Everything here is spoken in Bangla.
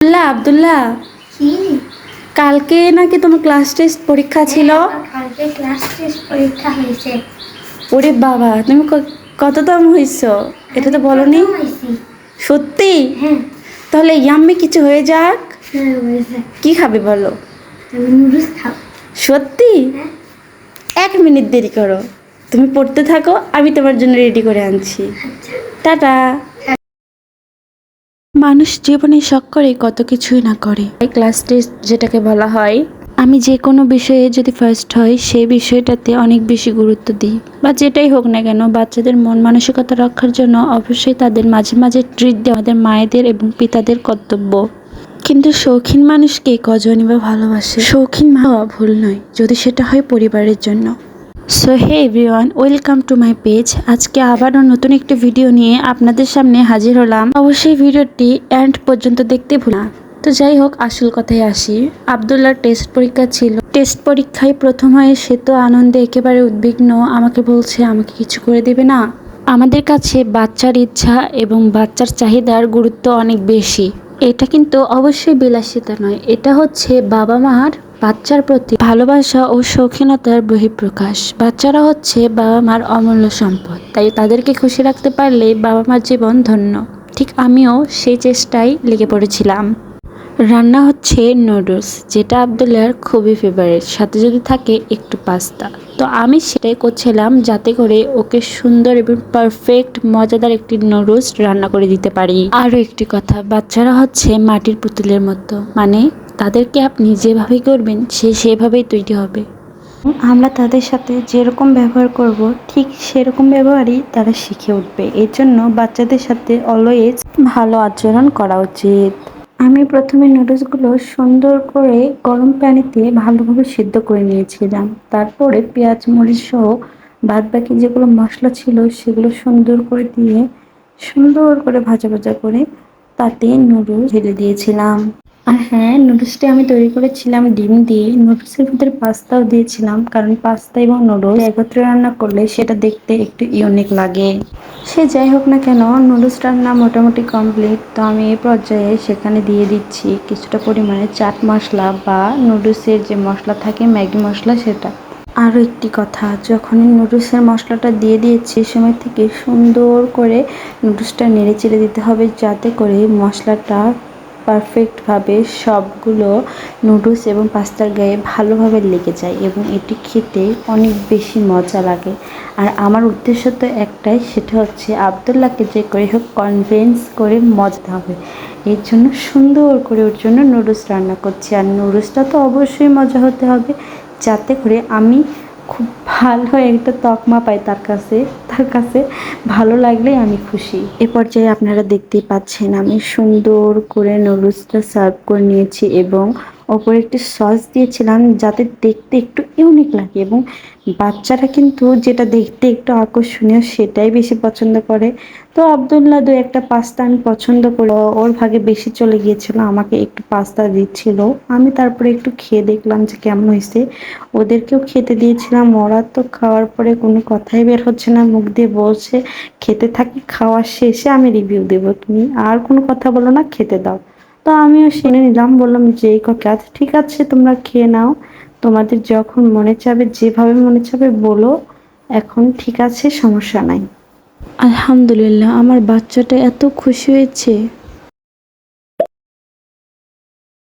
আব্দুল্লাহ আব্দুল্লাহ কি? কালকে নাকি তোমার ক্লাস টেস্ট পরীক্ষা ছিল? কালকে ক্লাস টেস্ট পরীক্ষা হয়েছে। ওরে বাবা, তুমি কততম হয়েছো? এটা তো আমি বলনি। প্রথম হয়েছি। সত্যি? হ্যাঁ। তাহলে ইয়াম্মি কিছু হয়ে যাক। হ্যাঁ হয়েছে। কি খাবে বলো? আমি নুডলস খাও। সত্যি? হ্যাঁ। 1 মিনিট দেরি করো, তুমি পড়তে থাকো, আমি তোমার জন্য রেডি করে আনছি। আচ্ছা। টাটা। মানুষ জীবনে শখ করে কত কিছুই না করে। এই ক্লাস টেস্ট যেটাকে বলা হয়, আমি যে কোনো বিষয়ে যদি ফার্স্ট হই সেই বিষয়টাতে অনেক বেশি গুরুত্ব দিই। বা যেটাই হোক না কেন, বাচ্চাদের মন মানসিকতা রক্ষার জন্য অবশ্যই তাদের মাঝে মাঝে ট্রিট দেওয়া আমাদের মায়েদের এবং পিতাদের কর্তব্য। কিন্তু শৌখিন মানুষকে কজনই বা ভালোবাসে? শৌখিন হওয়া ভুল নয় যদি সেটা হয় পরিবারের জন্য। So hey everyone, welcome to my page. আজকে আবারও নতুন একটি ভিডিও নিয়ে আপনাদের সামনে হাজির হলাম। অবশ্যই ভিডিওটি এন্ড পর্যন্ত দেখতে ভুলবেন না। তো যাই হোক, আসল কথায় আসি। আব্দুল্লাহর টেস্ট পরীক্ষা ছিল। টেস্ট পরীক্ষায় প্রথম হয়ে সে তো আনন্দে একেবারে উদ্বিগ্ন। আমাকে বলছে আমাকে কিছু করে দেবে না। আমাদের কাছে বাচ্চার ইচ্ছা এবং বাচ্চার চাহিদার গুরুত্ব অনেক বেশি। এটা কিন্তু অবশ্যই বিলাসিতা নয়, এটা হচ্ছে বাবা মার বাচ্চার প্রতি ভালোবাসা ও শৌখিনতার বহিঃপ্রকাশ। বাচ্চারা হচ্ছে বাবা মার অমূল্য সম্পদ, তাই তাদেরকে খুশি রাখতে পারলে বাবা মার জীবন ধন্য। ঠিক আমিও সেই চেষ্টায় লেগে পড়েছিলাম। রান্না হচ্ছে নুডলস, যেটা আব্দুল্লাহর খুবই ফেভারিট, সাথে যদি থাকে একটু পাস্তা। তো আমি সেটাই করছিলাম যাতে করে ওকে সুন্দর এবং পারফেক্ট মজাদার একটি নুডলস রান্না করে দিতে পারি। আরও একটি কথা, বাচ্চারা হচ্ছে মাটির পুতুলের মতো, মানে তাদেরকে আপনি যেভাবে করবেন সে সেভাবেই তৈরি হবে। আমরা তাদের সাথে যেরকম ব্যবহার করব ঠিক সেরকম ব্যবহারই তারা শিখে উঠবে। এর জন্য বাচ্চাদের সাথে অলওয়েজ ভালো আচরণ করা উচিত। আমি প্রথমে নুডলসগুলো সুন্দর করে গরম পানিতে ভালোভাবে সিদ্ধ করে নিয়েছিলাম। তারপরে পেঁয়াজ মরিচ সহ বাদবাকি যেগুলো মশলা ছিল সেগুলো সুন্দর করে দিয়ে সুন্দর করে ভাজা ভাজা করে তাতে নুডলস ঢেলে দিয়েছিলাম। আর হ্যাঁ, নুডলসটি আমি তৈরি করেছিলাম ডিম দিয়ে। নুডলসের ভিতরে পাস্তাও দিয়েছিলাম, কারণ পাস্তা এবং নুডলস একত্রে রান্না করলে সেটা দেখতে একটু ইউনিক লাগে। সে যাই হোক না কেন, নুডলস রান্না মোটামুটি কমপ্লিট। তো আমি এই পর্যায়ে সেখানে দিয়ে দিচ্ছি কিছুটা পরিমাণে চাট মশলা বা নুডলসের যে মশলা থাকে ম্যাগি মশলা, সেটা। আরও একটি কথা, যখনই নুডলসের মশলাটা দিয়ে দিয়েছি সময় থেকে সুন্দর করে নুডলসটা নেড়ে চেড়ে দিতে হবে, যাতে করে মশলাটা পারফেক্টভাবে সবগুলো নুডলস এবং পাস্তার গায়ে ভালোভাবে লেগে যায় এবং এটি খেতে অনেক বেশি মজা লাগে। আর আমার উদ্দেশ্য তো একটাই, সেটা হচ্ছে আব্দুল্লাহকে যে করে হোক কনভিন্স করে মজা হবে। এর জন্য সুন্দর করে ওর জন্য নুডলস রান্না করছি। আর নুডলসটা তো অবশ্যই মজা হতে হবে, যাতে করে আমি খুব ভালো একটা তকমা পাই তার কাছে ভালো লাগলেই আমি খুশি। এ পর্যায়ে আপনারা দেখতেই পাচ্ছেন আমি সুন্দর করে নুডলসটা সার্ভ করে নিয়েছি এবং ওপরে একটি সস দিয়েছিলাম যাতে দেখতে একটু ইউনিক লাগে। এবং বাচ্চারা কিন্তু যেটা দেখতে একটু আকর্ষণীয় সেটাই বেশি পছন্দ করে। তো আব্দুল্লাহ দু একটা পাস্তা আমি পছন্দ করলো, ওর ভাগে বেশি চলে গিয়েছিল, আমাকে একটু পাস্তা দিচ্ছিল। আমি তারপরে একটু খেয়ে দেখলাম যে কেমন হয়েছে। ওদেরকেও খেতে দিয়েছিলাম, ওরা তো খাওয়ার পরে কোনো কথাই বের হচ্ছে না মুখ দিয়ে, বলছে খেতে থাকি, খাওয়ার শেষে আমি রিভিউ দেবো, তুমি আর কোনো কথা বলো না, খেতে দাও। তো আমিও শুনে নিলাম, বললাম যে এই কথা ঠিক আছে, তোমরা খেয়ে নাও, তোমাদের যখন মনে চাবে যেভাবে মনে চাবে বলো, এখন ঠিক আছে, সমস্যা নাই। আলহামদুলিল্লাহ, আমার বাচ্চাটা এত খুশি হয়েছে।